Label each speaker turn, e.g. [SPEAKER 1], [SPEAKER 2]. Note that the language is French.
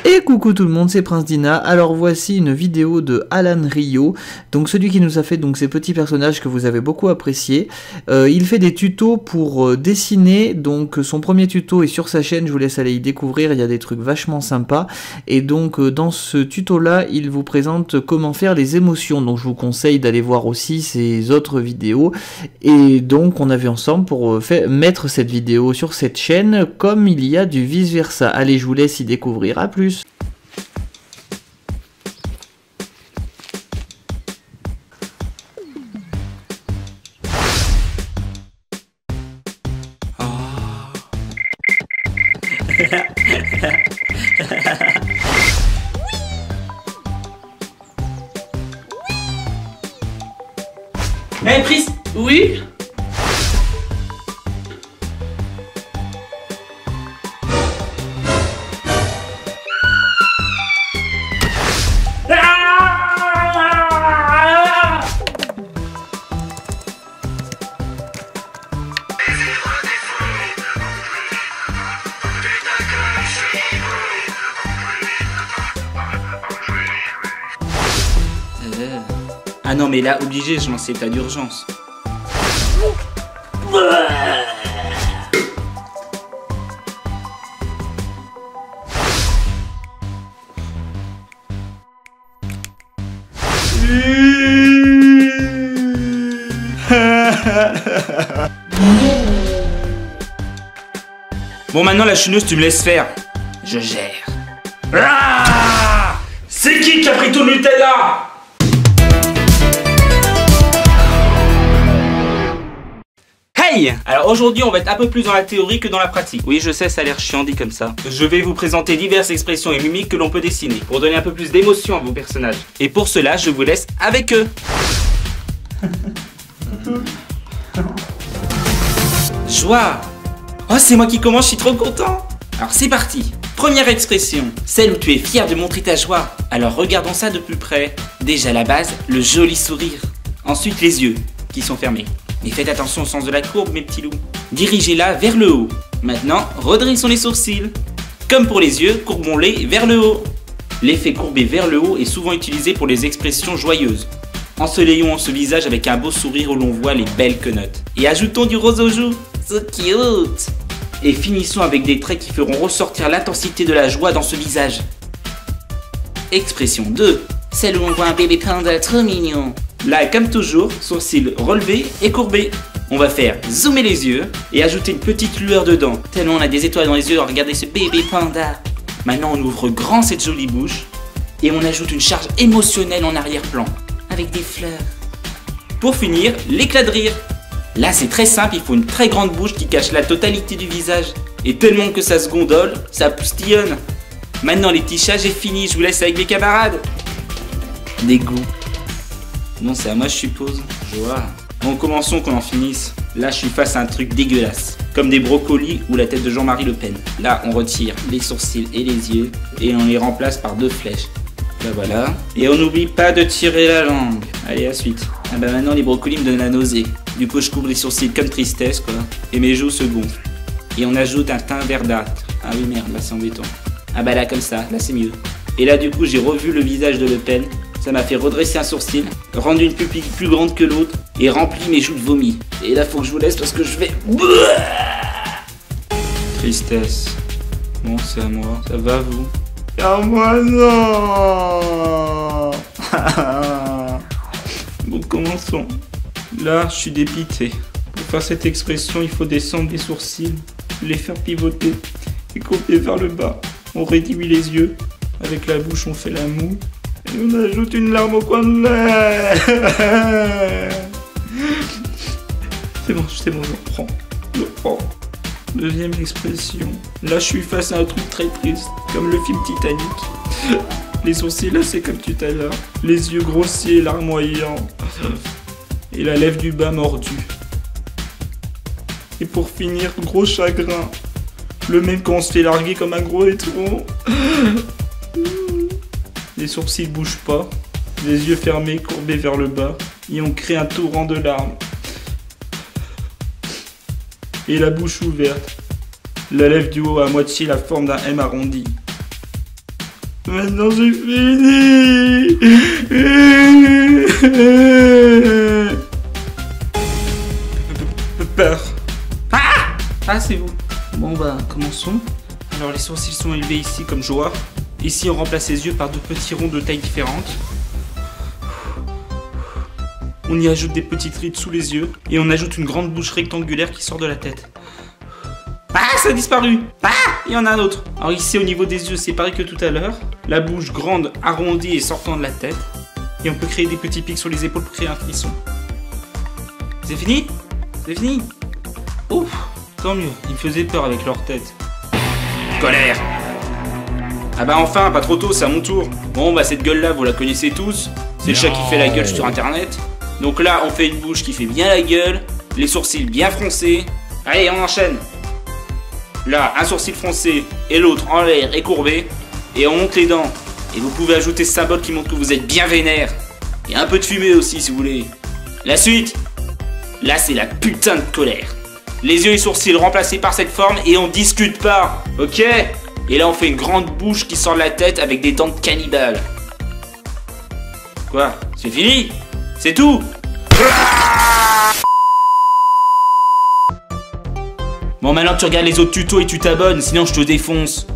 [SPEAKER 1] Et coucou tout le monde, c'est Prince Dina. Alors voici une vidéo de Alan Rio, donc celui qui nous a fait donc ces petits personnages que vous avez beaucoup appréciés. Il fait des tutos pour dessiner, donc son premier tuto est sur sa chaîne, je vous laisse aller y découvrir, il y a des trucs vachement sympas. Et donc dans ce tuto là, il vous présente comment faire les émotions, donc je vous conseille d'aller voir aussi ses autres vidéos. Et donc on a vu ensemble pour mettre cette vidéo sur cette chaîne, comme il y a du vice versa. Allez, je vous laisse y découvrir, à plus.
[SPEAKER 2] Hey Pris. Oui. Ah non mais là obligé, je lance l'état d'urgence. Bon maintenant la chineuse tu me laisses faire. Je gère. Ah, c'est qui a pris ton Nutella? Hey! Alors aujourd'hui on va être un peu plus dans la théorie que dans la pratique. Oui je sais, ça a l'air chiant dit comme ça. Je vais vous présenter diverses expressions et mimiques que l'on peut dessiner pour donner un peu plus d'émotion à vos personnages. Et pour cela je vous laisse avec eux. Joie. Oh c'est moi qui commence, je suis trop content. Alors c'est parti. Première expression, celle où tu es fier de montrer ta joie. Alors regardons ça de plus près. Déjà la base, le joli sourire. Ensuite les yeux, qui sont fermés. Mais faites attention au sens de la courbe mes petits loups. Dirigez-la vers le haut. Maintenant, redressons les sourcils. Comme pour les yeux, courbons-les vers le haut. L'effet courbé vers le haut est souvent utilisé pour les expressions joyeuses. Ensoleillons ce visage avec un beau sourire où l'on voit les belles quenottes. Et ajoutons du rose aux joues. So cute. Et finissons avec des traits qui feront ressortir l'intensité de la joie dans ce visage. Expression 2. Celle où on voit un bébé panda trop mignon. Là, comme toujours, sourcils relevés et courbés. On va faire zoomer les yeux et ajouter une petite lueur dedans. Tellement on a des étoiles dans les yeux, regardez ce bébé panda. Maintenant, on ouvre grand cette jolie bouche et on ajoute une charge émotionnelle en arrière-plan, avec des fleurs. Pour finir, l'éclat de rire. Là, c'est très simple, il faut une très grande bouche qui cache la totalité du visage. Et tellement que ça se gondole, ça poustillonne. Maintenant, les tichages est fini, je vous laisse avec mes camarades. Des goûts. Bon, c'est à moi, je suppose. Joie. Bon, commençons qu'on en finisse. Là, je suis face à un truc dégueulasse. Comme des brocolis ou la tête de Jean-Marie Le Pen. Là, on retire les sourcils et les yeux. Et on les remplace par 2 flèches. Là, voilà. Et on n'oublie pas de tirer la langue. Allez, à la suite. Ah bah maintenant, les brocolis me donnent la nausée. Du coup, je couvre les sourcils comme tristesse, quoi. Et mes joues se gonflent. Et on ajoute un teint verdâtre. Ah oui, merde, là, c'est embêtant. Ah bah là, comme ça. Là, c'est mieux. Et là, du coup, j'ai revu le visage de Le Pen. Ça m'a fait redresser un sourcil, rendre une pupille plus grande que l'autre et rempli mes joues de vomi. Et là, faut que je vous laisse parce que je vais... Tristesse. Bon, c'est à moi. Ça va, vous? À moi, non. Bon, commençons. Là, je suis dépité. Pour faire cette expression, il faut descendre les sourcils, les faire pivoter et couper vers le bas. On réduit les yeux. Avec la bouche, on fait la moue. Et on ajoute une larme au coin de l'œil. C'est bon, je le prends. Deuxième expression. Là, je suis face à un truc très triste, comme le film Titanic. Les sourcils lacés comme tout à l'heure. Les yeux grossiers, larmoyants. Et la lèvre du bas mordue. Et pour finir, gros chagrin. Le même quand on se fait larguer comme un gros étron. Les sourcils bougent pas, les yeux fermés, courbés vers le bas, et on crée un torrent de larmes. Et la bouche ouverte, la lèvre du haut à moitié la forme d'un M arrondi. Maintenant j'ai fini. Peur. Ah, c'est vous. Bon bah, commençons. Alors les sourcils sont élevés ici comme je vois. Ici on remplace les yeux par deux petits ronds de taille différente. On y ajoute des petites rides sous les yeux. Et on ajoute une grande bouche rectangulaire qui sort de la tête. Ah, ça a disparu. Ah, il y en a un autre. Alors ici au niveau des yeux c'est pareil que tout à l'heure. La bouche grande, arrondie et sortant de la tête. Et on peut créer des petits pics sur les épaules pour créer un frisson. C'est fini? C'est fini? Ouf, tant mieux, ils me faisaient peur avec leur tête. Colère. Ah bah enfin, pas trop tôt, c'est à mon tour. Bon bah cette gueule là, vous la connaissez tous. C'est le chat qui fait la gueule sur internet. Donc là, on fait une bouche qui fait bien la gueule, les sourcils bien froncés. Allez, on enchaîne. Là, un sourcil froncé et l'autre en l'air et courbé. Et on monte les dents. Et vous pouvez ajouter ce symbole qui montre que vous êtes bien vénère. Et un peu de fumée aussi si vous voulez. La suite. Là, c'est la putain de colère. Les yeux et sourcils remplacés par cette forme et on discute pas. Ok? Et là, on fait une grande bouche qui sort de la tête avec des dents de cannibale. Quoi? C'est fini? C'est tout? Bon, maintenant tu regardes les autres tutos et tu t'abonnes, sinon je te défonce.